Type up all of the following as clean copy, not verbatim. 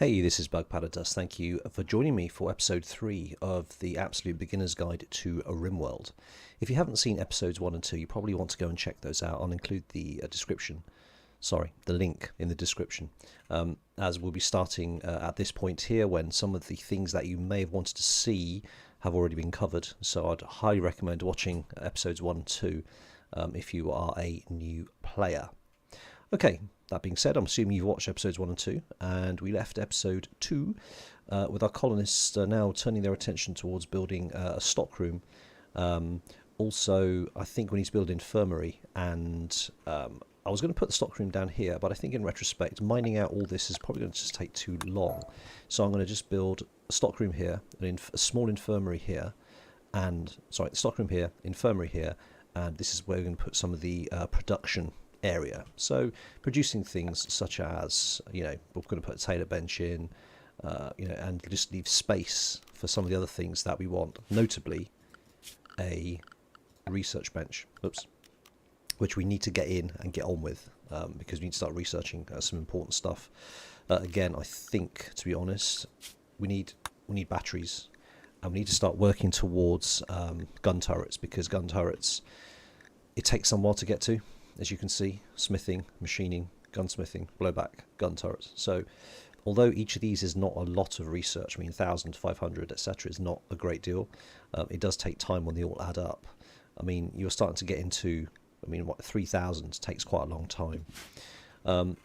Hey, this is Dust. Thank you for joining me for episode 3 of the Absolute Beginner's Guide to Rimworld. If you haven't seen episodes 1 and 2, you probably want to go and check those out. I'll include the the link in the description, as we'll be starting at this point here when some of the things that you may have wanted to see have already been covered. So I'd highly recommend watching episodes 1 and 2 if you are a new player. Okay, that being said, I'm assuming you've watched episodes 1 and 2, and we left episode 2 with our colonists now turning their attention towards building a stockroom. Also, I think we need to build an infirmary, and I was going to put the stockroom down here, but I think in retrospect, mining out all this is probably going to just take too long. So I'm going to just build a stockroom here, a small infirmary here, stockroom here, infirmary here, and this is where we're going to put some of the production area. So producing things such as, we're going to put a tailor bench in, and just leave space for some of the other things that we want, notably a research bench, which we need to get in and get on with, because we need to start researching some important stuff. Again, I think, to be honest, we need batteries, and we need to start working towards gun turrets, because gun turrets, it takes some while to get to. As you can see, smithing, machining, gunsmithing, blowback, gun turrets. So although each of these is not a lot of research, 1,000, 500, etc. is not a great deal, it does take time when they all add up. You're starting to get into, 3,000 takes quite a long time.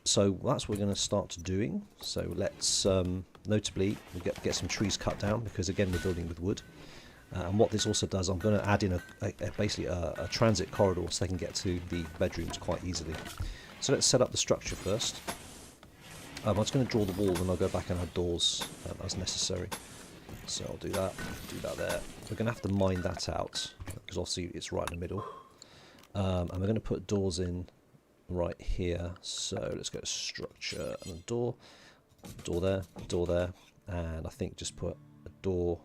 So that's what we're going to start doing. So let's, notably, we'll get some trees cut down, because again, we're building with wood. And what this also does, I'm going to add in basically a transit corridor so they can get to the bedrooms quite easily. So let's set up the structure first. I'm just going to draw the wall, and I'll go back and add doors as necessary. So I'll do that there. We're going to have to mine that out, because obviously it's right in the middle. And we're going to put doors in right here. So let's go to structure and a door there, and I think just put a door.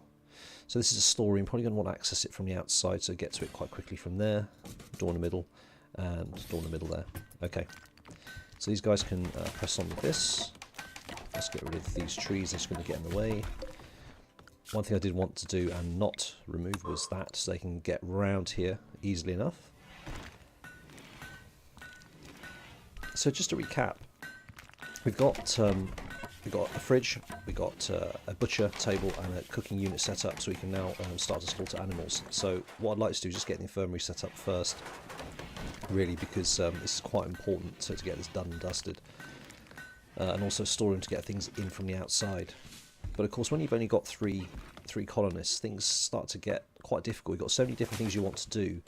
So this is a storeroom, probably going to want to access it from the outside, so get to it quite quickly from there. Door in the middle, and door in the middle there. Okay, so these guys can press on with this. Let's get rid of these trees, that's going to get in the way. One thing I did want to do and not remove was that, so they can get round here easily enough. So just to recap, we've got a fridge, we got a butcher table and a cooking unit set up, so we can now start to slaughter animals. So what I'd like to do is just get the infirmary set up first, really, because this is quite important to get this done and dusted. And also storeroom to get things in from the outside. But of course, when you've only got three colonists, things start to get quite difficult. You've got so many different things you want to do.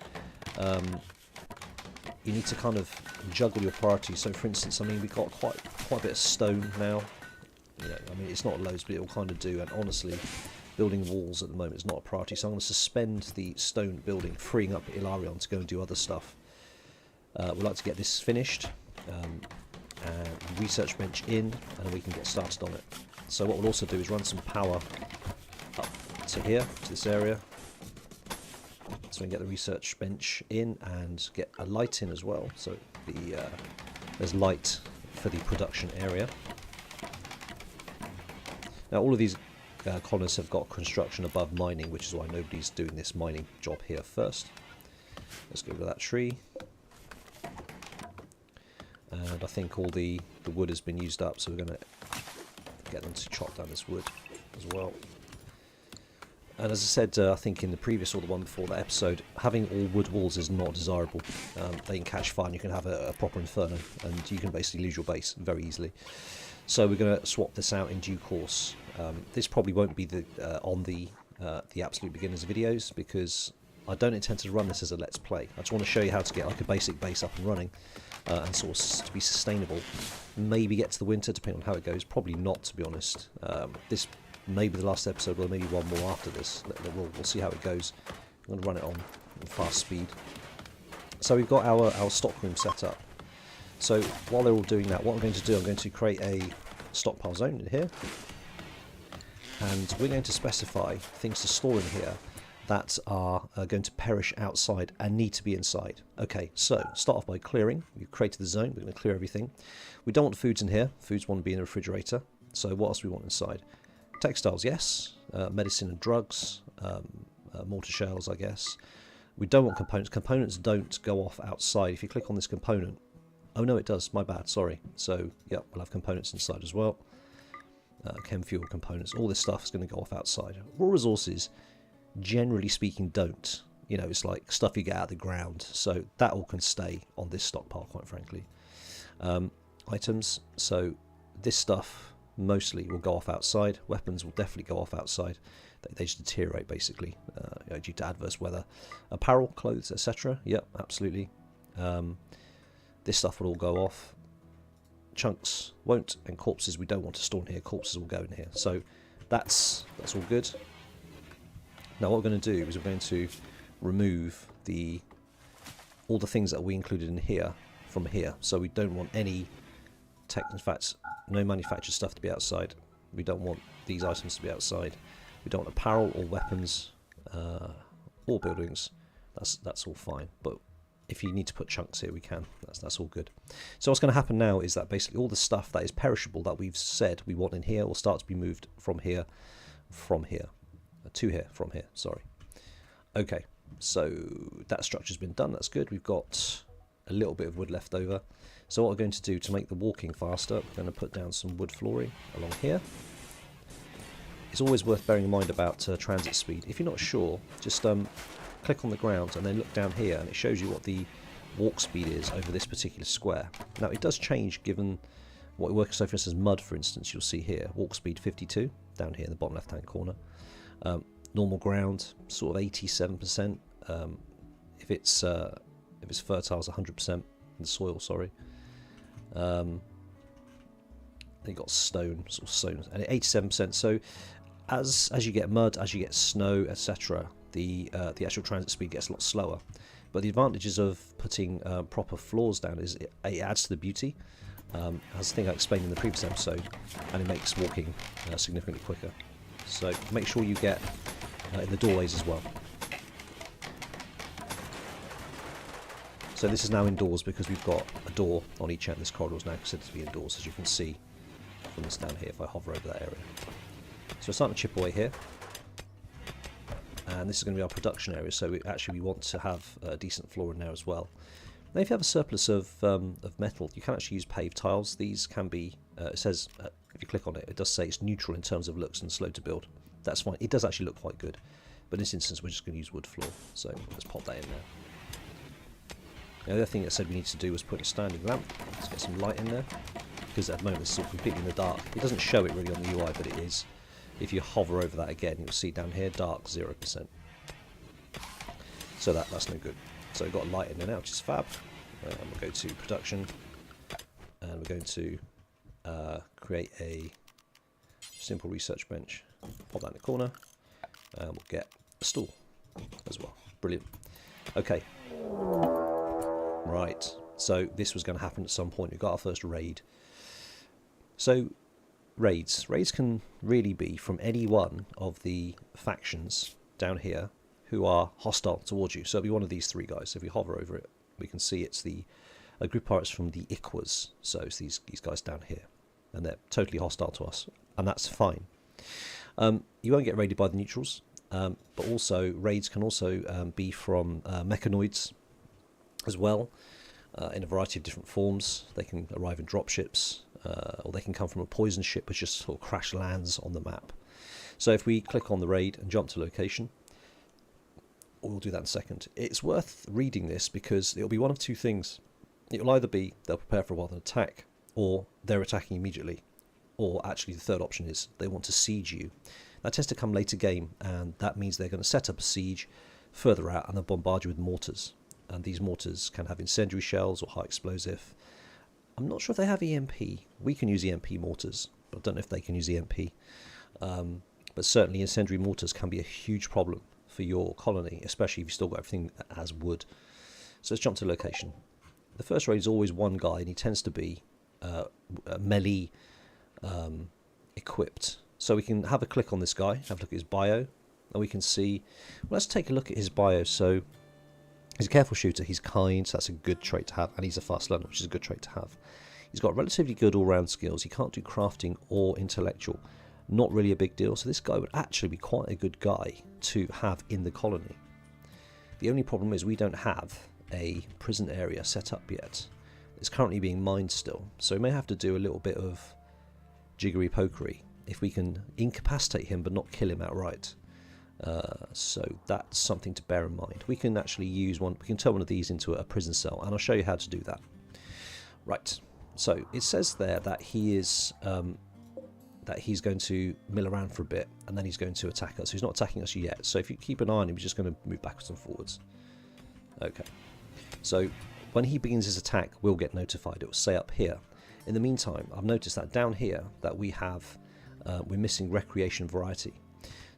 You need to kind of juggle your priorities. So for instance, we've got quite a bit of stone now. It's not loads, but it'll kind of do. And honestly, building walls at the moment is not a priority. So I'm going to suspend the stone building, freeing up Ilarion to go and do other stuff. We'd like to get this finished, and research bench in, and we can get started on it. So what we'll also do is run some power up to here, to this area, so we can get the research bench in and get a light in as well. So there's light for the production area. Now all of these colonists have got construction above mining, which is why nobody's doing this mining job here first. Let's get rid of that tree. And I think all the wood has been used up, so we're going to get them to chop down this wood as well. And as I said, I think in the previous or the one before that episode, having all wood walls is not desirable. They can catch fire and you can have a proper inferno, and you can basically lose your base very easily. So we're going to swap this out in due course. This probably won't be on the Absolute Beginners videos, because I don't intend to run this as a Let's Play. I just want to show you how to get like a basic base up and running, and sort of to be sustainable. Maybe get to the winter, depending on how it goes. Probably not, to be honest. This may be the last episode, or maybe one more after this. We'll see how it goes. I'm going to run it on fast speed. So we've got our stockroom set up. So while they're all doing that, what I'm going to do, I'm going to create a stockpile zone in here, and we're going to specify things to store in here that are going to perish outside and need to be inside. Okay, so start off by clearing. We've created the zone, we're going to clear everything. We don't want foods in here, foods want to be in the refrigerator. So what else do we want inside? Textiles, yes. Medicine and drugs. Mortar shells, I guess. We don't want components. Components don't go off outside. If you click on this component, oh no, it does. My bad. Sorry. So yeah, we'll have components inside as well. Chem fuel components. All this stuff is going to go off outside. Raw resources, generally speaking, don't. You know, it's like stuff you get out of the ground. So that all can stay on this stockpile, quite frankly. Items. So this stuff mostly will go off outside. Weapons will definitely go off outside. They just deteriorate basically due to adverse weather. Apparel, clothes, etc. Yep, absolutely. This stuff will all go off. Chunks won't, and corpses we don't want to store in here. Corpses will go in here. So that's all good. Now what we're going to do is we're going to remove all the things that we included in here from here. So we don't want any in fact, no manufactured stuff to be outside. We don't want these items to be outside. We don't want apparel or weapons or buildings. That's all fine. But if you need to put chunks here, we can. That's all good. So what's going to happen now is that basically all the stuff that is perishable that we've said we want in here will start to be moved from here, from here sorry. Okay, so that structure's been done. That's good. We've got a little bit of wood left over. So what we're going to do to make the walking faster, we're going to put down some wood flooring along here. It's always worth bearing in mind about transit speed. If you're not sure, just click on the ground and then look down here, and it shows you what the walk speed is over this particular square. Now it does change given what we're working. So for instance, mud, for instance, you'll see here walk speed 52 down here in the bottom left hand corner. Normal ground sort of 87%. If it's fertile, it's 100% the soil. Sorry. Then you got stone, sort of stone, and 87%. So as you get mud, as you get snow, etc., the actual transit speed gets a lot slower. But the advantages of putting proper floors down is it adds to the beauty, as I think I explained in the previous episode, and it makes walking significantly quicker. So make sure you get in the doorways as well. So this is now indoors because we've got a door on each end. This corridor is now considered to be indoors, as you can see from this down here if I hover over that area. So we're starting to chip away here. And this is going to be our production area, so we want to have a decent floor in there as well. Now if you have a surplus of metal, you can actually use paved tiles. These can be, it says, if you click on it, it does say it's neutral in terms of looks and slow to build. That's fine. It does actually look quite good. But in this instance, we're just going to use wood floor. So let's pop that in there. The other thing it said we need to do was put a standing lamp. Let's get some light in there. Because at the moment it's all completely in the dark. It doesn't show it really on the UI, but it is. If you hover over that again, you'll see down here, dark 0%. So that's no good. So we've got a light in there now, which is fab. We'll go to production. And we're going to create a simple research bench. Pop that in the corner. And we'll get a stool as well. Brilliant. Okay. Right. So this was going to happen at some point. We've got our first raid. So raids can really be from any one of the factions down here who are hostile towards you. So it'll be one of these three guys. If we hover over it, we can see it's a group of pirates from the Iquas. So it's these guys down here, and they're totally hostile to us, and that's fine. You won't get raided by the neutrals, but also raids can also be from mechanoids as well, in a variety of different forms. They can arrive in dropships, or they can come from a poison ship which just sort of crash lands on the map. So if we click on the raid and jump to location, we'll do that in a second. It's worth reading this because it'll be one of two things. It'll either be they'll prepare for a while and attack, or they're attacking immediately, or actually the third option is they want to siege you. That tends to come later game, and that means they're going to set up a siege further out and they'll bombard you with mortars. And these mortars can have incendiary shells or high explosive. I'm not sure if they have EMP. We can use EMP mortars, but I don't know if they can use EMP. But certainly incendiary mortars can be a huge problem for your colony, especially if you've still got everything that has wood. So let's jump to location. The first raid is always one guy, and he tends to be melee equipped. So we can have a click on this guy, have a look at his bio, and we can see, well, let's take a look at his bio. So he's a careful shooter, he's kind, so that's a good trait to have, and he's a fast learner, which is a good trait to have. He's got relatively good all-round skills. He can't do crafting or intellectual. Not really a big deal. So this guy would actually be quite a good guy to have in the colony. The only problem is we don't have a prison area set up yet. It's currently being mined still. So we may have to do a little bit of jiggery-pokery if we can incapacitate him but not kill him outright. So that's something to bear in mind. We can actually use one. We can turn one of these into a prison cell, and I'll show you how to do that. Right. So it says there that he is that he's going to mill around for a bit, and then he's going to attack us. He's not attacking us yet. So if you keep an eye on him, he's just going to move backwards and forwards. Okay. So when he begins his attack, we'll get notified. It will say up here. In the meantime, I've noticed that down here that we have we're missing recreation variety.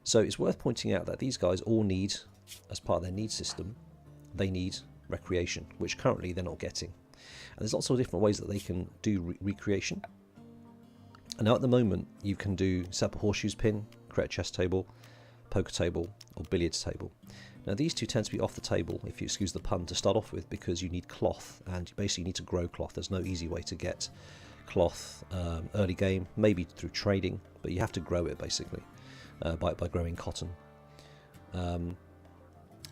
So it's worth pointing out that these guys all need, as part of their need system, they need recreation, which currently they're not getting. And there's lots of different ways that they can do recreation. And now at the moment, you can do set up a horseshoes pin, create a chess table, poker table, or billiards table. Now these two tend to be off the table, if you excuse the pun, to start off with, because you need cloth, and you basically need to grow cloth. There's no easy way to get cloth early game, maybe through trading, but you have to grow it basically. By growing cotton.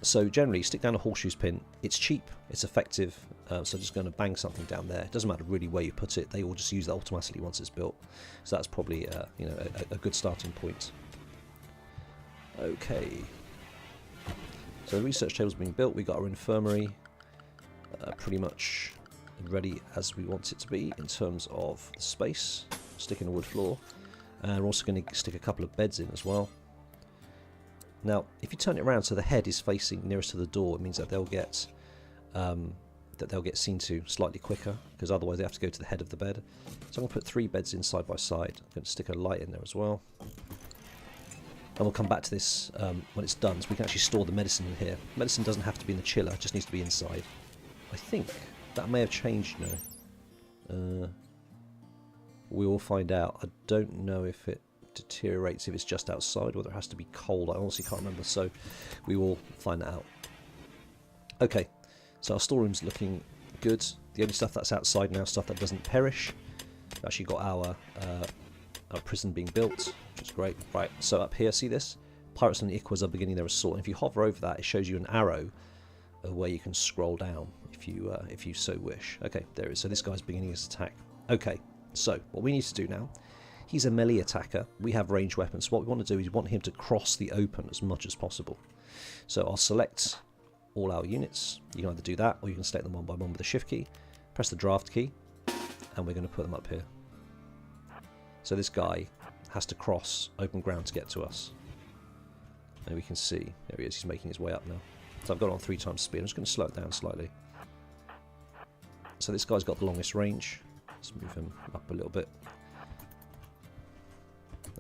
So generally stick down a horseshoes pin. It's cheap, it's effective, so just going to bang something down there. It doesn't matter really where you put it, they will just use that automatically once it's built. So that's probably you know, a good starting point. Okay, so the research table's being built. We've got our infirmary pretty much ready as we want it to be in terms of the space. Sticking a wood floor. And we're also going to stick a couple of beds in as well. Now, if you turn it around so the head is facing nearest to the door, it means that they'll get seen to slightly quicker, because otherwise they have to go to the head of the bed. So I'm going to put 3 beds in side by side. I'm going to stick a light in there as well. And we'll come back to this when it's done, so we can actually store the medicine in here. Medicine doesn't have to be in the chiller, it just needs to be inside. I think that may have changed now. We will find out. I don't know if it deteriorates if it's just outside, whether it has to be cold. I honestly can't remember, so we will find that out. Okay, so our storeroom's looking good. The only stuff that's outside now, stuff that doesn't perish. We've actually got our prison being built, which is great. Right, so up here, see this? Pirates and the Iquas are beginning their assault. And if you hover over that, it shows you an arrow where you can scroll down if you so wish. Okay, there it is. So this guy's beginning his attack. Okay. So, what we need to do now, he's a melee attacker, we have ranged weapons, so what we want to do is we want him to cross the open as much as possible. So I'll select all our units, you can either do that, or you can select them one by one with the shift key, press the draft key, and we're going to put them up here. So this guy has to cross open ground to get to us. And we can see, there he is, he's making his way up now. So I've got it on 3 times speed, I'm just going to slow it down slightly. So this guy's got the longest range. Let's move him up a little bit.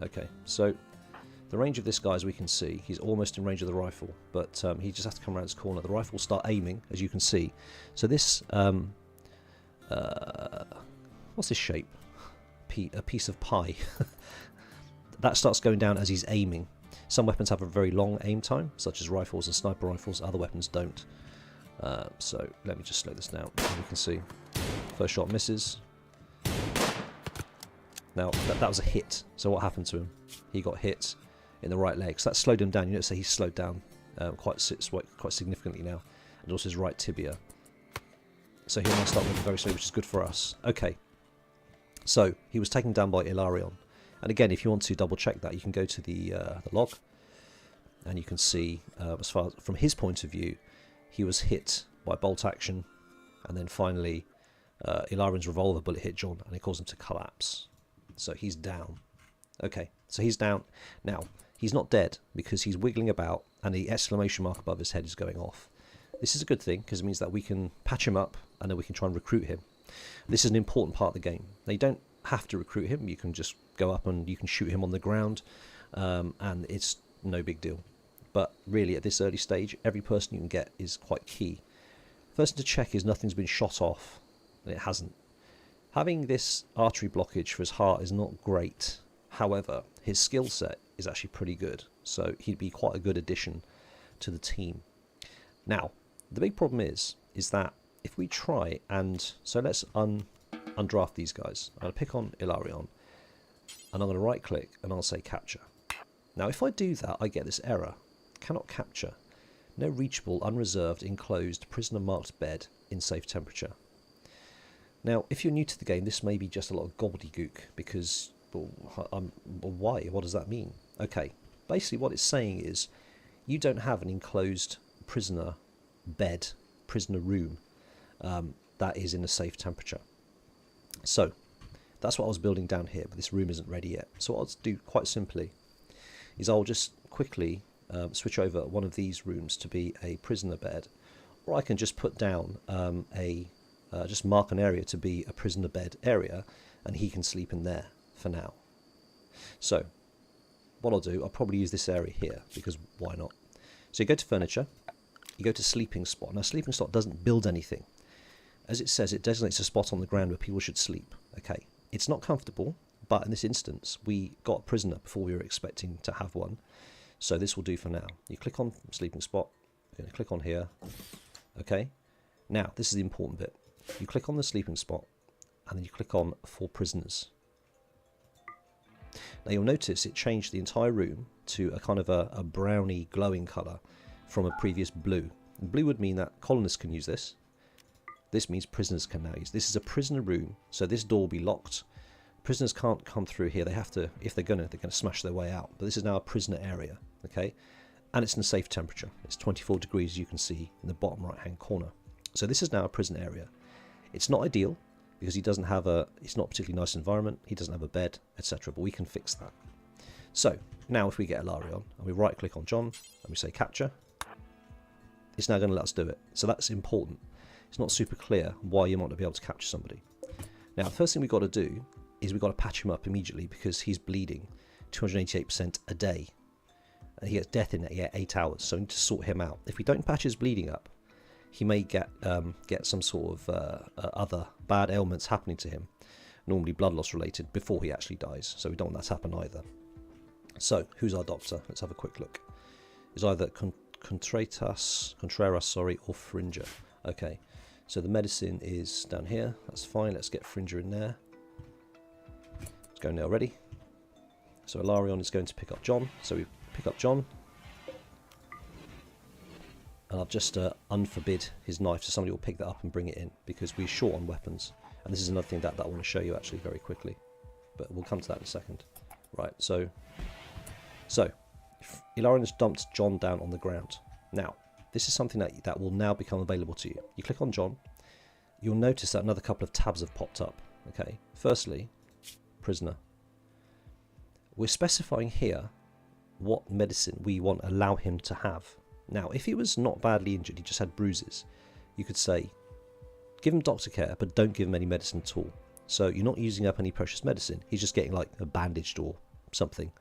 Okay, so the range of this guy, as we can see, he's almost in range of the rifle, but he just has to come around his corner. The rifle will start aiming, as you can see. So this, what's this shape? A piece of pie. That starts going down as he's aiming. Some weapons have a very long aim time, such as rifles and sniper rifles. Other weapons don't. So let me just slow this down. As you can see, first shot misses. Now, that was a hit, so what happened to him? He got hit in the right leg, so that slowed him down. You notice that he's slowed down quite significantly now, and also his right tibia. So he'll now start moving very slowly, which is good for us. Okay, so he was taken down by Ilarion. And again, if you want to double check that, you can go to the log, and you can see, as far as, from his point of view, he was hit by bolt action, and then finally Ilarion's revolver bullet hit John, and it caused him to collapse. So he's down. Okay, so he's down. Now, he's not dead because he's wiggling about and the exclamation mark above his head is going off. This is a good thing because it means that we can patch him up and then we can try and recruit him. This is an important part of the game. Now, you don't have to recruit him. You can just go up and you can shoot him on the ground and it's no big deal. But really, at this early stage, every person you can get is quite key. First thing to check is nothing's been shot off, and it hasn't. Having this artery blockage for his heart is not great. However, his skill set is actually pretty good, so he'd be quite a good addition to the team. Now, the big problem is that if we try and... So let's undraft these guys. I'm going to pick on Ilarion, and I'm going to right click and I'll say capture. Now if I do that, I get this error. Cannot capture. No reachable, unreserved, enclosed, prisoner marked bed in safe temperature. Now if you're new to the game, this may be just a lot of gobbledygook, because why? What does that mean? Okay, basically what it's saying is you don't have an enclosed prisoner bed, prisoner room that is in a safe temperature. So that's what I was building down here, but this room isn't ready yet. So what I'll do quite simply is I'll just quickly switch over one of these rooms to be a prisoner bed, or I can just put down just mark an area to be a prisoner bed area, and he can sleep in there for now. So what I'll do, I'll probably use this area here, because why not? So you go to furniture, you go to sleeping spot. Now sleeping spot doesn't build anything. As it says, it designates a spot on the ground where people should sleep. Okay, it's not comfortable, but in this instance we got a prisoner before we were expecting to have one, so this will do for now. You click on sleeping spot, you're going to click on here. Okay, now this is the important bit. You click on the sleeping spot and then you click on for prisoners. Now you'll notice it changed the entire room to a kind of a browny glowing colour from a previous blue. And blue would mean that colonists can use this. This means prisoners can now use. This is a prisoner room, so this door will be locked. Prisoners can't come through here. They have to, if they're gonna smash their way out. But this is now a prisoner area, okay? And it's in a safe temperature. It's 24 degrees, as you can see in the bottom right-hand corner. So this is now a prison area. It's not ideal because he doesn't have it's not a particularly nice environment. He doesn't have a bed, etc. But we can fix that. So now if we get Ilarion and we right-click on John and we say capture, it's now going to let us do it. So that's important. It's not super clear why you might not be able to capture somebody. Now the first thing we've got to do is we've got to patch him up immediately, because he's bleeding 288% a day. And he gets death in 8 hours, so we need to sort him out. If we don't patch his bleeding up, he may get some sort of other bad ailments happening to him, normally blood loss related, before he actually dies. So we don't want that to happen either. So who's our doctor? Let's have a quick look. It's either Contreras, or Fringer. Okay, so the medicine is down here. That's fine. Let's get Fringer in there. Let's go now. Ready? So Ilarion is going to pick up John. So we pick up John. And I've just unforbid his knife, so somebody will pick that up and bring it in, because we're short on weapons. And this is another thing that I want to show you actually very quickly, but we'll come to that in a second. Right, so Ilarion has dumped John down on the ground. Now, this is something that will now become available to you. You click on John, you'll notice that another couple of tabs have popped up. Okay, firstly, prisoner. We're specifying here what medicine we want to allow him to have. Now, if he was not badly injured, he just had bruises, you could say, give him doctor care, but don't give him any medicine at all. So you're not using up any precious medicine. He's just getting like a bandaged or something.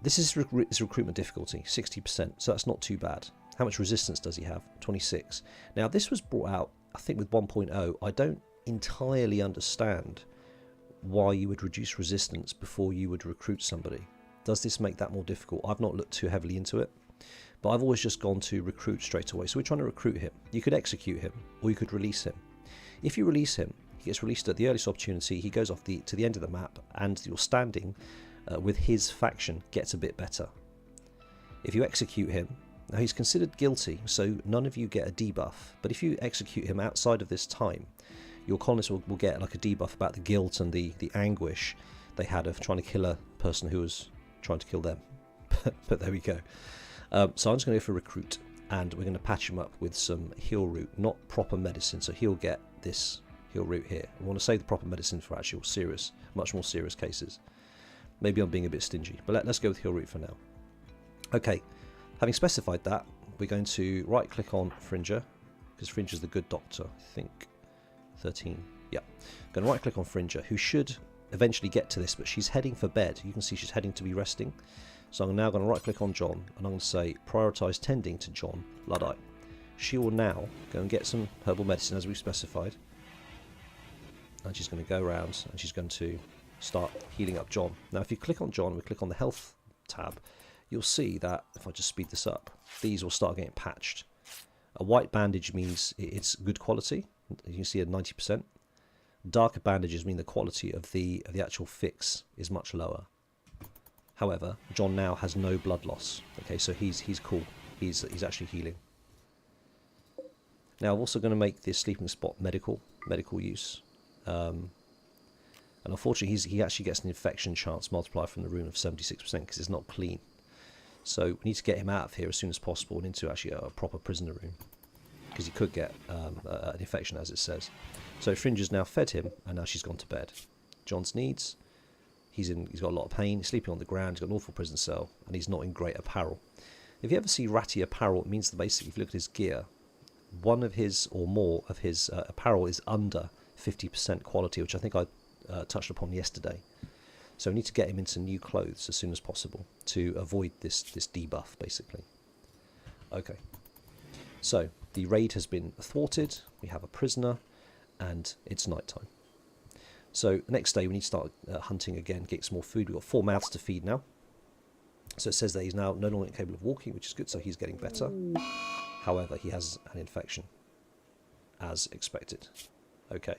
This is his recruitment difficulty, 60%, so that's not too bad. How much resistance does he have? 26. Now, this was brought out, I think, with 1.0. I don't entirely understand why you would reduce resistance before you would recruit somebody. Does this make that more difficult? I've not looked too heavily into it, but I've always just gone to recruit straight away. So we're trying to recruit him. You could execute him, or you could release him. If you release him, he gets released at the earliest opportunity. He goes off to the end of the map, and your standing with his faction gets a bit better. If you execute him, now he's considered guilty, so none of you get a debuff. But if you execute him outside of this time, your colonists will get like a debuff about the guilt and the anguish they had of trying to kill a person who was trying to kill them. But there we go. So I'm just going to go for recruit, and we're going to patch him up with some heal root, not proper medicine. So he'll get this heal root here. We want to save the proper medicine for actual serious, much more serious cases. Maybe I'm being a bit stingy, but let's go with heal root for now. Okay, having specified that, we're going to right click on Fringer, because Fringer's the good doctor, I think. 13, yeah. I'm going to right click on Fringer, who should eventually get to this, but she's heading for bed. You can see she's heading to be resting. So I'm now going to right click on John, and I'm going to say prioritise tending to John Luddite. She will now go and get some herbal medicine as we've specified, and she's going to go around and she's going to start healing up John. Now if you click on John, we click on the health tab, you'll see that if I just speed this up, these will start getting patched. A white bandage means it's good quality. You can see at 90%. Darker bandages mean the quality of the actual fix is much lower. However, John now has no blood loss. Okay, so he's cool. He's actually healing. Now I'm also going to make this sleeping spot medical use. And unfortunately, he actually gets an infection chance multiplier from the room of 76% because it's not clean. So we need to get him out of here as soon as possible and into actually a proper prisoner room, because he could get an infection, as it says. So Fringe has now fed him, and now she's gone to bed. John's needs. He's got a lot of pain. He's sleeping on the ground. He's got an awful prison cell, and he's not in great apparel. If you ever see ratty apparel, it means that basically, if you look at his gear, one of his or more of his apparel is under 50% quality, which I think I touched upon yesterday. So we need to get him into new clothes as soon as possible to avoid this debuff, basically. Okay. So the raid has been thwarted. We have a prisoner, and it's nighttime. So the next day we need to start hunting again, get some more food. We've got 4 mouths to feed now. So it says that he's now no longer capable of walking, which is good, so he's getting better. However, he has an infection, as expected. Okay.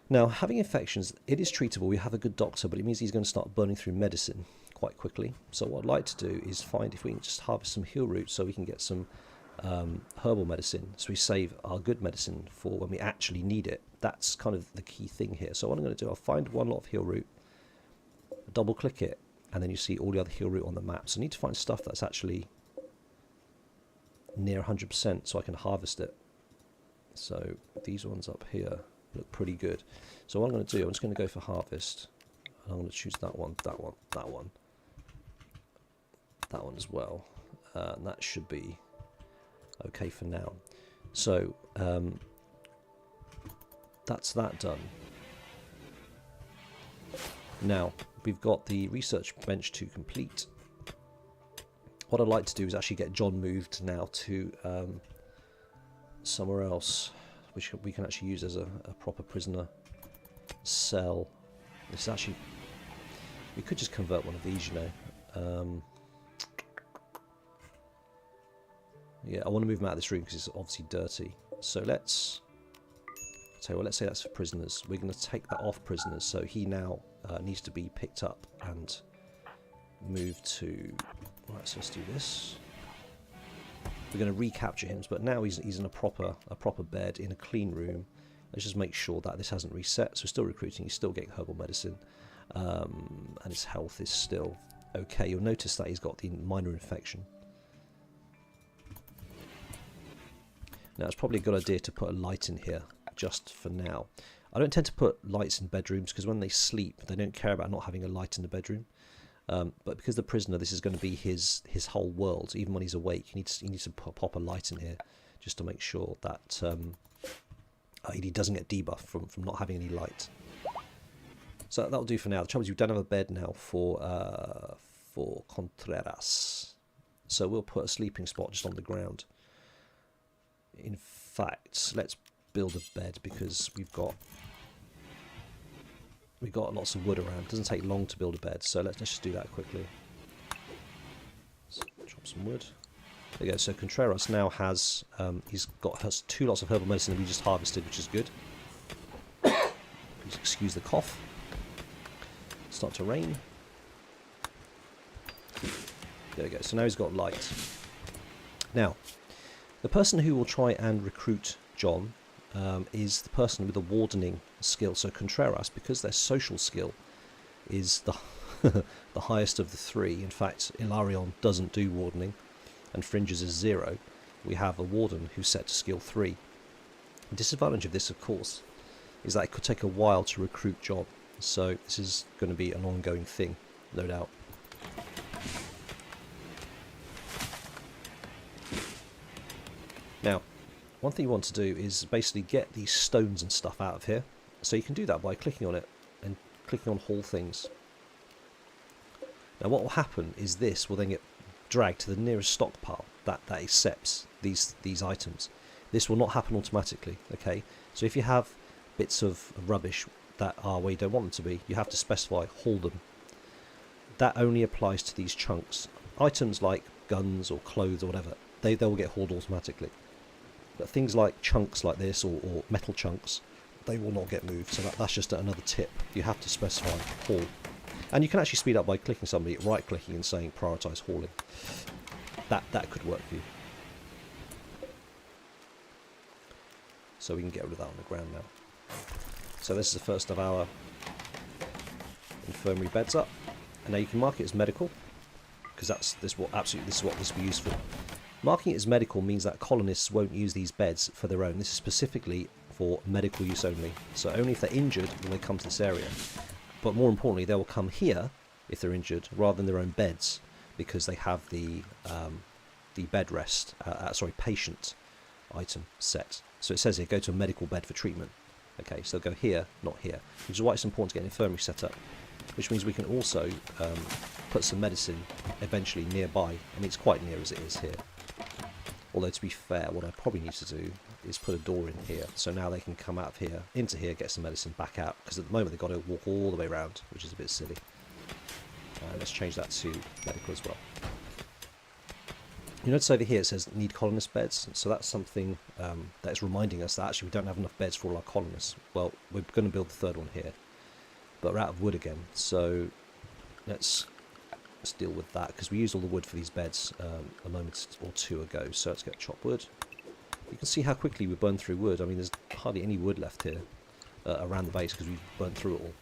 Now, having infections, it is treatable. We have a good doctor, but it means he's going to start burning through medicine quite quickly. So what I'd like to do is find if we can just harvest some heal roots so we can get some herbal medicine, so we save our good medicine for when we actually need it. That's kind of the key thing here. So what I'm going to do, I'll find one lot of heal root, double click it, and then you see all the other heal root on the map. So I need to find stuff that's actually near 100% so I can harvest it. So these ones up here look pretty good. So what I'm going to do, I'm just going to go for harvest. And I'm going to choose that one, that one, that one, that one as well. And that should be okay for now. So that's that done. Now we've got the research bench to complete. What I'd like to do is actually get John moved now to somewhere else, which we can actually use as a proper prisoner cell. This is actually, we could just convert one of these, you know. Yeah, I want to move him out of this room because it's obviously dirty. So let's say that's for prisoners. We're going to take that off prisoners, so he now needs to be picked up and moved to. Right, so let's do this. We're going to recapture him, but now he's in a proper bed in a clean room. Let's just make sure that this hasn't reset. So we're still recruiting. He's still getting herbal medicine, and his health is still okay. You'll notice that he's got the minor infection. Now it's probably a good idea to put a light in here just for now. I don't tend to put lights in bedrooms because when they sleep, they don't care about not having a light in the bedroom. But because the prisoner, this is going to be his whole world. Even when he's awake, he needs to pop a light in here just to make sure that he doesn't get debuffed from not having any light. So that'll do for now. The trouble is we don't have a bed now for Contreras, so we'll put a sleeping spot just on the ground. In fact, let's build a bed because we've got lots of wood around. It doesn't take long to build a bed, so let's just do that quickly. Let's drop some wood. There you go. So Contreras now has he's got 2 lots of herbal medicine that we just harvested, which is good. Please excuse the cough. Start to rain. There we go. So now he's got light. Now, the person who will try and recruit John is the person with the wardening skill. So Contreras, because their social skill is the the highest of the 3. In fact, Ilarion doesn't do wardening, and Fringes is 0. We have a warden who's set to skill 3. The disadvantage of this, of course, is that it could take a while to recruit John. So this is going to be an ongoing thing, no doubt. Now, one thing you want to do is basically get these stones and stuff out of here. So you can do that by clicking on it and clicking on haul things. Now what will happen is this will then get dragged to the nearest stockpile that accepts these items. This will not happen automatically, okay? So if you have bits of rubbish that are where you don't want them to be, you have to specify haul them. That only applies to these chunks. Items like guns or clothes or whatever, they will get hauled automatically. But things like chunks like this or metal chunks, they will not get moved. So that's just another tip. You have to specify haul. And you can actually speed up by clicking somebody, right-clicking and saying prioritise hauling. That could work for you. So we can get rid of that on the ground now. So this is the first of our infirmary beds up. And now you can mark it as medical, because this is what this will be used for. Marking it as medical means that colonists won't use these beds for their own. This is specifically for medical use only. So only if they're injured will they come to this area. But more importantly, they will come here if they're injured, rather than their own beds, because they have the bed rest, patient item set. So it says here, go to a medical bed for treatment. Okay, so they'll go here, not here, which is why it's important to get an infirmary set up, which means we can also put some medicine eventually nearby. I mean, it's quite near as it is here. Although, to be fair, what I probably need to do is put a door in here, so now they can come out of here, into here, get some medicine, back out, because at the moment they've got to walk all the way around, which is a bit silly. Let's change that to medical as well. You notice over here it says need colonist beds, so that's something that is reminding us that actually we don't have enough beds for all our colonists. Well, we're going to build the third one here, but we're out of wood again, so let's deal with that, because we used all the wood for these beds a moment or two ago. So let's get chopped wood. You can see how quickly we burn through wood. I mean, there's hardly any wood left here around the base because we've burned through it all.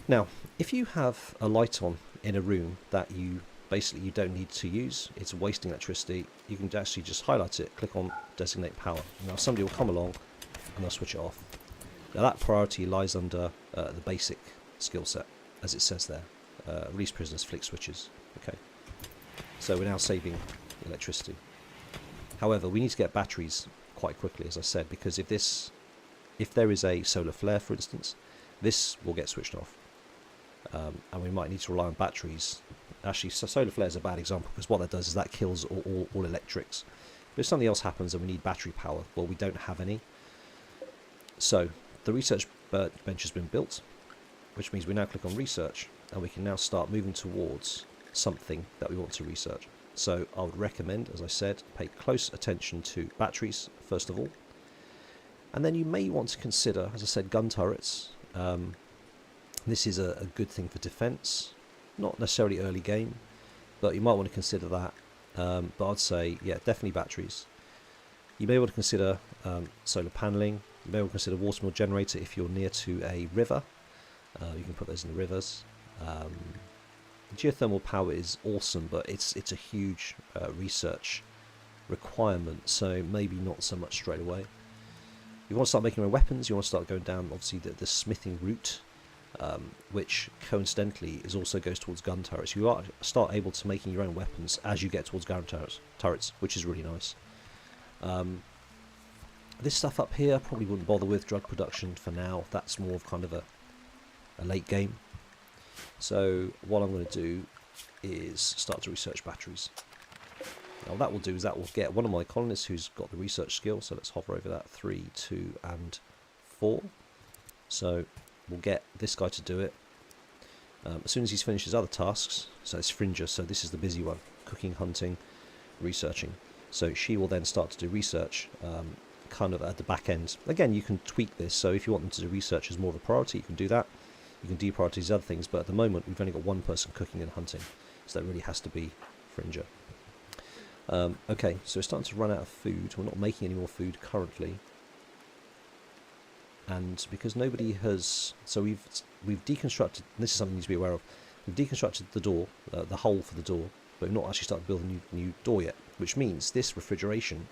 Now, if you have a light on in a room that you don't need to use, it's wasting electricity, you can actually just highlight it, click on designate power. Now somebody will come along and they'll switch it off. Now that priority lies under the basic skill set, as it says there. Release prisoners, flick switches. Okay, so we're now saving electricity. However, we need to get batteries quite quickly, as I said, because if there is a solar flare, for instance, this will get switched off, and we might need to rely on batteries. Actually, so solar flare is a bad example, because what that does is that kills all electrics. But if something else happens and we need battery power, well, we don't have any. So the research bench has been built, which means we now click on research, and we can now start moving towards something that we want to research. So I would recommend, as I said, pay close attention to batteries first of all, and then you may want to consider, as I said, gun turrets. This is a good thing for defense, not necessarily early game, but you might want to consider that. But I'd say, yeah, definitely batteries. You may want to consider solar paneling. You may want to consider water mill generator if you're near to a river. You can put those in the rivers. Geothermal power is awesome, but it's a huge research requirement, so maybe not so much straight away. You want to start making your own weapons. You want to start going down, obviously, the smithing route, which coincidentally also goes towards gun turrets. You start able to making your own weapons as you get towards gun turrets, which is really nice. This stuff up here I probably wouldn't bother with. Drug production for now, that's more of kind of a late game. So what I'm going to do is start to research batteries. Now what that will do is that will get one of my colonists who's got the research skill, so let's hover over that, 3, 2 and 4. So we'll get this guy to do it. As soon as he's finished his other tasks, so it's Fringer, so this is the busy one, cooking, hunting, researching. So she will then start to do research kind of at the back end. Again, you can tweak this, so if you want them to do research as more of a priority, you can do that. You can deprioritize other things, but at the moment we've only got one person cooking and hunting, so that really has to be Fringer. Okay, so we're starting to run out of food. We're not making any more food currently, and because nobody has, so we've deconstructed. And this is something you need to be aware of. We've deconstructed the door, the hole for the door, but we've not actually started building a new door yet. Which means this refrigeration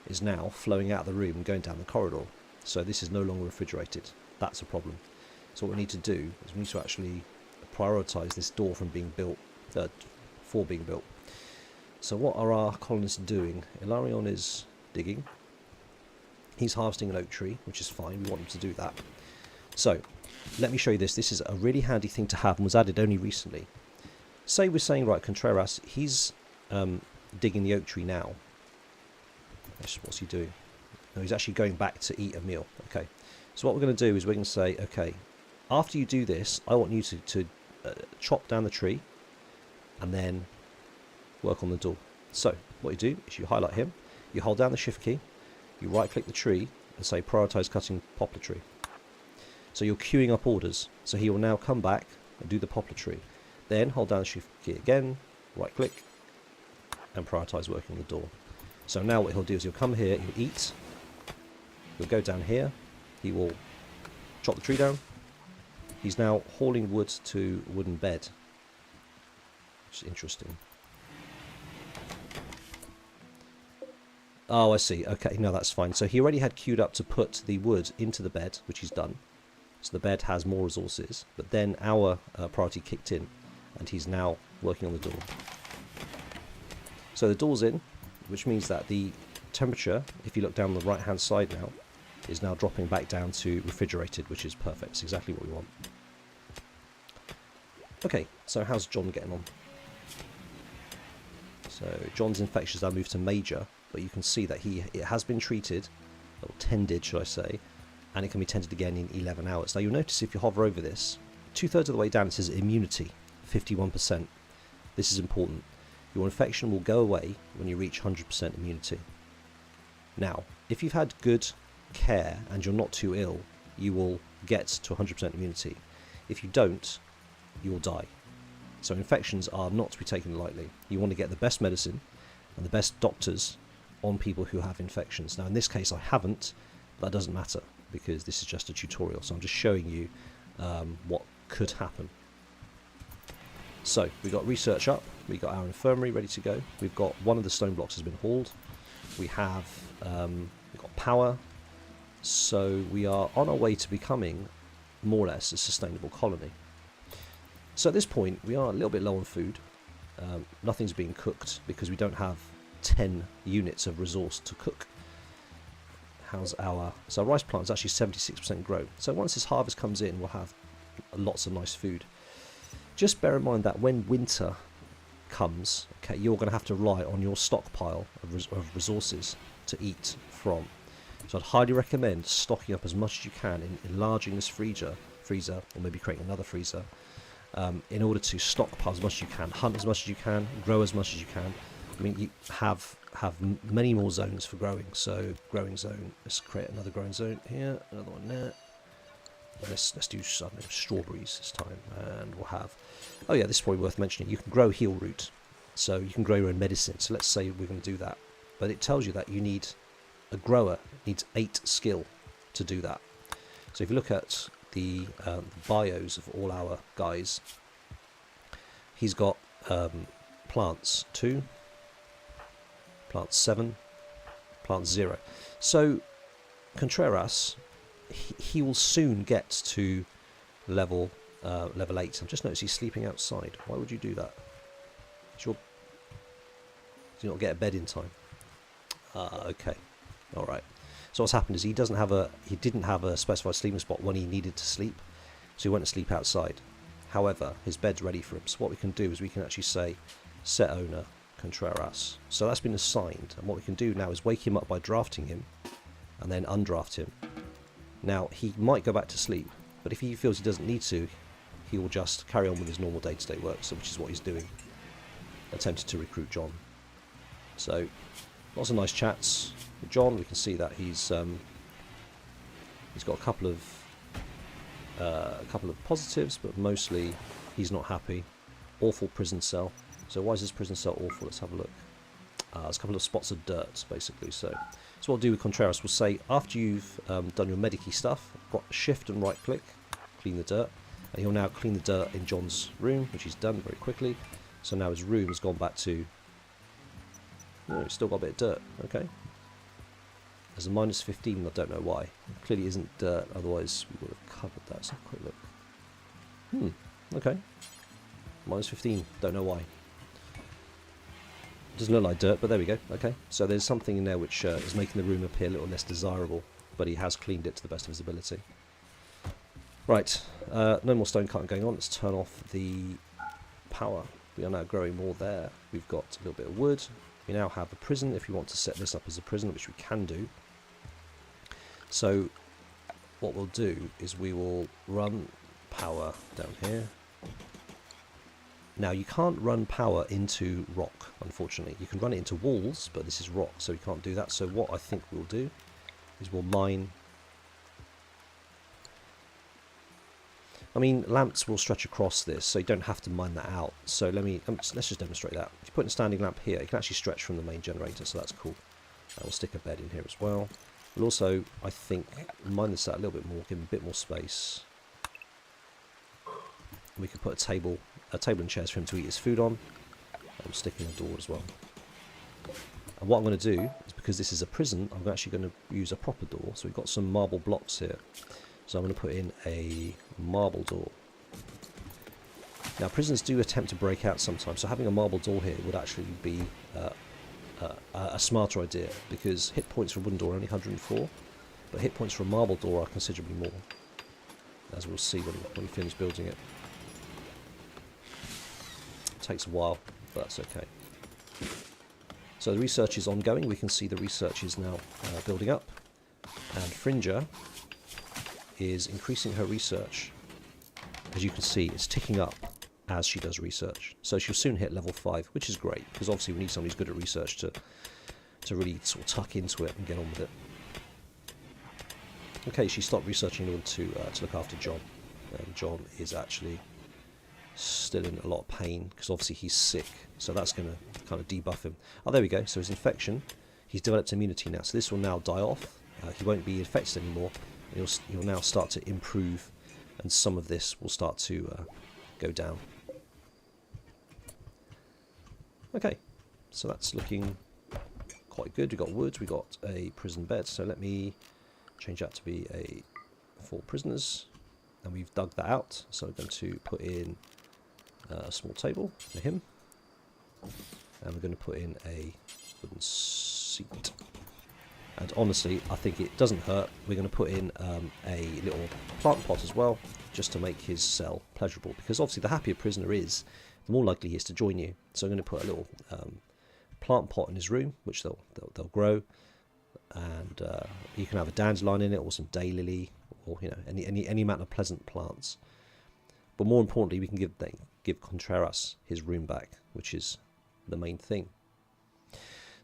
is now flowing out of the room and going down the corridor. So this is no longer refrigerated. That's a problem. So what we need to do is we need to actually prioritise this door from being built, for being built. So what are our colonists doing? Ilarion is digging. He's harvesting an oak tree, which is fine. We want him to do that. So let me show you this. This is a really handy thing to have and was added only recently. Say we're saying, right, Contreras, he's digging the oak tree now. What's he doing? No, he's actually going back to eat a meal. Okay. So what we're going to do is we're going to say, okay, after you do this, I want you to chop down the tree and then work on the door. So what you do is you highlight him, you hold down the shift key, you right click the tree and say prioritize cutting poplar tree. So you're queuing up orders. So he will now come back and do the poplar tree. Then hold down the shift key again, right click, and prioritize working on the door. So now what he'll do is he'll come here, he'll eat, he'll go down here, he will chop the tree down. He's now hauling wood to a wooden bed, which is interesting. Oh, I see. Okay, no, that's fine. So he already had queued up to put the wood into the bed, which he's done. So the bed has more resources, but then our priority kicked in, and he's now working on the door. So the door's in, which means that the temperature, if you look down the right-hand side now, is now dropping back down to refrigerated, which is perfect. It's exactly what we want. Okay, so how's John getting on? So John's infections now moved to major, but you can see that it has been treated, or tended, should I say, and it can be tended again in 11 hours. Now you'll notice if you hover over this, 2/3 of the way down it says immunity, 51%. This is important. Your infection will go away when you reach 100% immunity. Now, if you've had good care and you're not too ill, you will get to 100% immunity. If you don't, you will die. So infections are not to be taken lightly. You want to get the best medicine and the best doctors on people who have infections. Now in this case I haven't, but that doesn't matter because this is just a tutorial, so I'm just showing you what could happen. So we've got research up, we've got our infirmary ready to go, we've got one of the stone blocks has been hauled, we've got power, so we are on our way to becoming more or less a sustainable colony. So at this point we are a little bit low on food. Nothing's being cooked because we don't have 10 units of resource to cook. So our rice plant is actually 76% grown. So once this harvest comes in, we'll have lots of nice food. Just bear in mind that when winter comes, okay, you're going to have to rely on your stockpile of resources to eat from. So I'd highly recommend stocking up as much as you can in enlarging this freezer, or maybe creating another freezer, in order to stockpile as much as you can, hunt as much as you can, grow as much as you can. I mean, you have many more zones for growing. So growing zone, let's create another growing zone here, another one there. Let's do some strawberries this time, and we'll have, oh yeah, this is probably worth mentioning, you can grow heal root, so you can grow your own medicine. So let's say we're going to do that, but it tells you that you need, a grower needs 8 skill to do that. So if you look at the bios of all our guys, he's got plants 2, plants 7, plants 0. So Contreras, he will soon get to level 8. I've just noticed he's sleeping outside. Why would you do that? Do you not get a bed in time? Okay, all right. So what's happened is he didn't have a specified sleeping spot when he needed to sleep, so he went to sleep outside. However, his bed's ready for him. So what we can do is we can actually say set owner Contreras. So that's been assigned, and what we can do now is wake him up by drafting him and then undraft him. Now he might go back to sleep, but if he feels he doesn't need to, he will just carry on with his normal day-to-day work, so which is what he's doing, attempted to recruit John. So lots of nice chats with John. We can see that he's got a couple of positives, but mostly he's not happy. Awful prison cell. So why is this prison cell awful? Let's have a look. There's a couple of spots of dirt, basically. So what we'll do with Contreras, we'll say after you've done your medicy stuff, shift and right click, clean the dirt, and he'll now clean the dirt in John's room, which he's done very quickly. So now his room has gone back to, no, it's still got a bit of dirt. Okay, there's a -15. I don't know why. It clearly isn't dirt, otherwise we would have covered that. Let's have a quick look. Okay, -15. Don't know why. Doesn't look like dirt, but there we go. Okay, so there's something in there which is making the room appear a little less desirable, but he has cleaned it to the best of his ability. Right, no more stone cutting going on. Let's turn off the power. We are now growing more there. We've got a little bit of wood. We now have a prison if we want to set this up as a prison, which we can do. So what we'll do is we will run power down here. Now you can't run power into rock, unfortunately. You can run it into walls, but this is rock, so we can't do that. So what I think we'll do is we'll mine. I mean, lamps will stretch across this, so you don't have to mine that out. So let's just demonstrate that. If you put in a standing lamp here, it can actually stretch from the main generator, so that's cool. We'll stick a bed in here as well. We'll also, I think, mine this out a little bit more, give him a bit more space. We could put a table and chairs for him to eat his food on. I'm sticking a door as well. And what I'm going to do is, because this is a prison, I'm actually going to use a proper door. So we've got some marble blocks here. So I'm going to put in a marble door. Now, prisons do attempt to break out sometimes, so having a marble door here would actually be a smarter idea, because hit points for a wooden door are only 104, but hit points for a marble door are considerably more, as we'll see when we finish building it. It takes a while, but that's okay. So the research is ongoing. We can see the research is now building up, and Fringer is increasing her research. As you can see, it's ticking up as she does research. So she'll soon hit level 5, which is great, because obviously we need somebody who's good at research to really sort of tuck into it and get on with it. Okay, she stopped researching in order to look after John. And John is actually still in a lot of pain, because obviously he's sick, so that's going to kind of debuff him. Oh, there we go. So his infection, he's developed immunity now, so this will now die off. He won't be infected anymore. He'll now start to improve, and some of this will start to go down. Okay, so that's looking quite good. We've got wood, we've got a prison bed, so let me change that to be a 4 prisoners, and we've dug that out, so we're going to put in a small table for him, and we're going to put in a wooden seat. And honestly, I think it doesn't hurt. We're going to put in a little plant pot as well, just to make his cell pleasurable, because obviously the happier a prisoner is, the more likely he is to join you. So I'm going to put a little plant pot in his room, which they'll grow, and you can have a dandelion in it, or some daylily, or any amount of pleasant plants. But more importantly, we can give Contreras his room back, which is the main thing.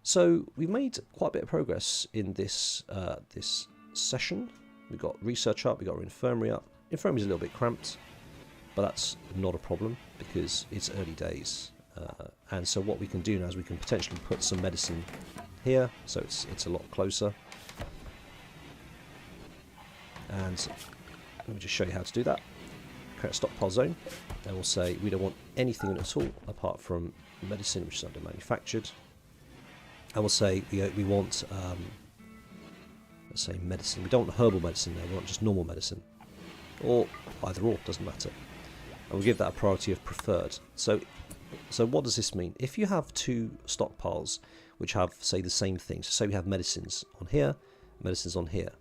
So we've made quite a bit of progress in this this session. We've got research up, we've got our infirmary up. Infirmary is a little bit cramped, but that's not a problem because it's early days. And so what we can do now is we can potentially put some medicine here, so it's a lot closer. And let me just show you how to do that. Create a stockpile zone, and we'll say we don't want anything at all apart from medicine, which is under manufactured. And we'll say we want, let's say medicine. We don't want herbal medicine now, we want just normal medicine. Or either or, doesn't matter. And we'll give that a priority of preferred. So what does this mean? If you have 2 stockpiles which have, say, the same thing, so say we have medicines on here, medicines on here.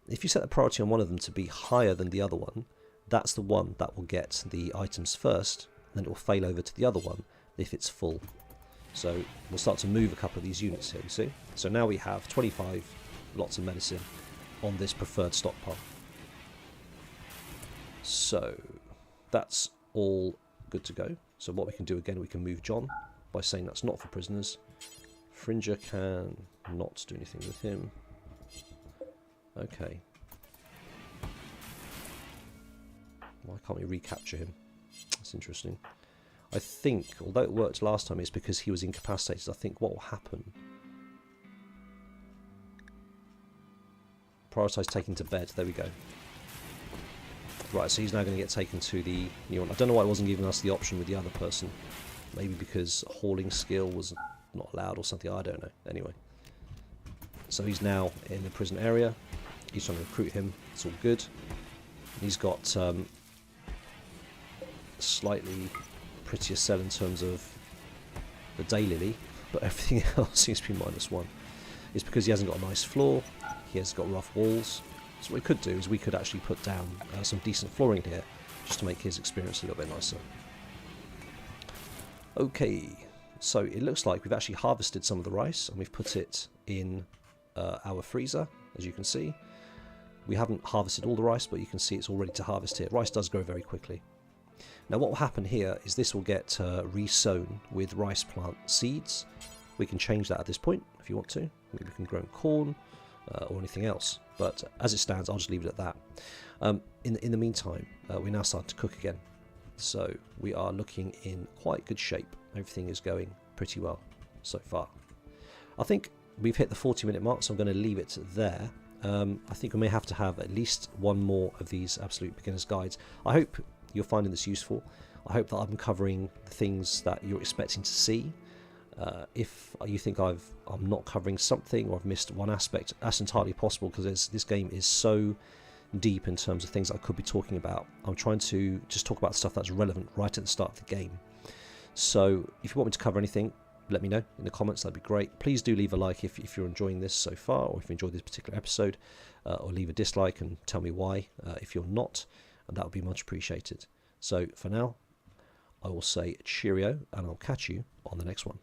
If you set the priority on one of them to be higher than the other one, that's the one that will get the items first, then it will fail over to the other one if it's full. So we'll start to move a couple of these units here, you see? So now we have 25 lots of medicine on this preferred stockpile. So that's all good to go. So what we can do again, we can move John by saying that's not for prisoners. Fringer can not do anything with him. Okay. Why can't we recapture him? That's interesting. I think, although it worked last time, it's because he was incapacitated. I think what will happen... Prioritise taking to bed. There we go. Right, so he's now going to get taken to the new one. I don't know why it wasn't giving us the option with the other person. Maybe because hauling skill was not allowed or something. I don't know. Anyway. So he's now in the prison area. He's trying to recruit him. It's all good. He's got slightly prettier cell in terms of the daylily, but everything else seems to be -1. It's because he hasn't got a nice floor. He has got rough walls. So what we could do is we could actually put down some decent flooring here just to make his experience a little bit nicer. Okay, so it looks like we've actually harvested some of the rice and we've put it in our freezer, as you can see. We haven't harvested all the rice, but you can see it's all ready to harvest here. Rice does grow very quickly. Now what will happen here is this will get re-sown with rice plant seeds. We can change that at this point if you want to. Maybe we can grow corn. or anything else. But as it stands, I'll just leave it at that. In the meantime, we're now starting to cook again. So we are looking in quite good shape. Everything is going pretty well so far. I think we've hit the 40-minute mark, so I'm going to leave it there. I think we may have to have at least one more of these absolute beginner's guides. I hope you're finding this useful. I hope that I'm covering the things that you're expecting to see. If you think I'm not covering something or I've missed one aspect, that's entirely possible, because this game is so deep in terms of things I could be talking about. I'm trying to just talk about stuff that's relevant right at the start of the game. So if you want me to cover anything, let me know in the comments. That'd be great. Please do leave a like if you're enjoying this so far, or if you enjoyed this particular episode, or leave a dislike and tell me why if you're not, and that would be much appreciated. So for now, I will say cheerio, and I'll catch you on the next one.